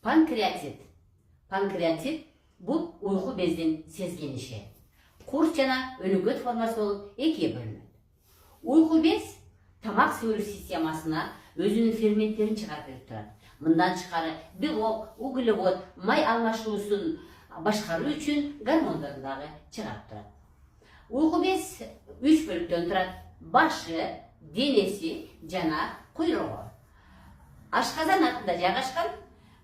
Панкреатит. Панкреатит бул уйку бездин сезгениши. Курс жана өнөгөт формасы болуп экиге бөлүнөт. Уйку без тамак сөөдү системасына өзүнүн ферменттерин чыгарып берип турат. Мындан тышкары белок, углевод, май алмашуусун башкаруу үчүн гормондорун дагы чыгарып турат. Уйку без 3 бөлүктөн турат: башы, денеси жана куйругу. Ашказан артында жайгашкан.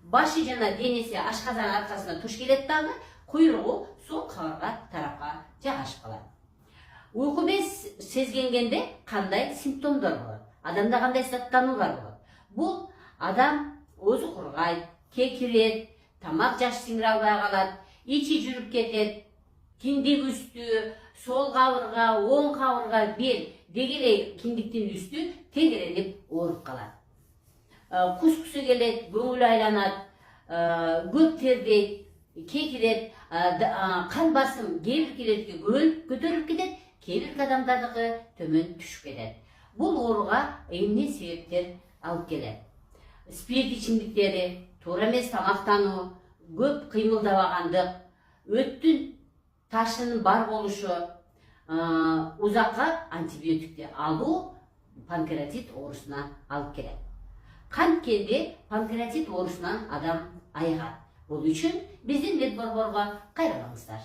Башы жана денеси ашказан аркасына туш келет дагы, куйругу сол кабырга тарапка жайгашып калат. Уйку без сезгенгенде кандай симптомдор болот? Адамда кандай саттануулар болот? Бул адам өзү кургайт, кекирет, тамак жаш сиңире албай калат, ичи жүрүп кетет, киндик үстү, сол кабырга, оң кабырга, бел, деги эле киндиктин үстү тегеренип ооруп калат. Кускусу келет, көңүлү айланат, көп тердейт, кекирет, кан басым кээ бир килерге көтөрүлүп кетет, кээ бир адамдардыкы төмөн түшүп кетет. Бул ооруга эмне себептер алып келет? Спирт ичимдиктери, туура эмес тамактануу, көп кыймылдабагандык, өттүн ташынын бар болушу, узакка антибиотикти алуу панкреатит оорусуна алып келет. Канткенде панкреатит оорусунан адам айыгат. Бул үчүн биздин медборборго кайрылыңыздар.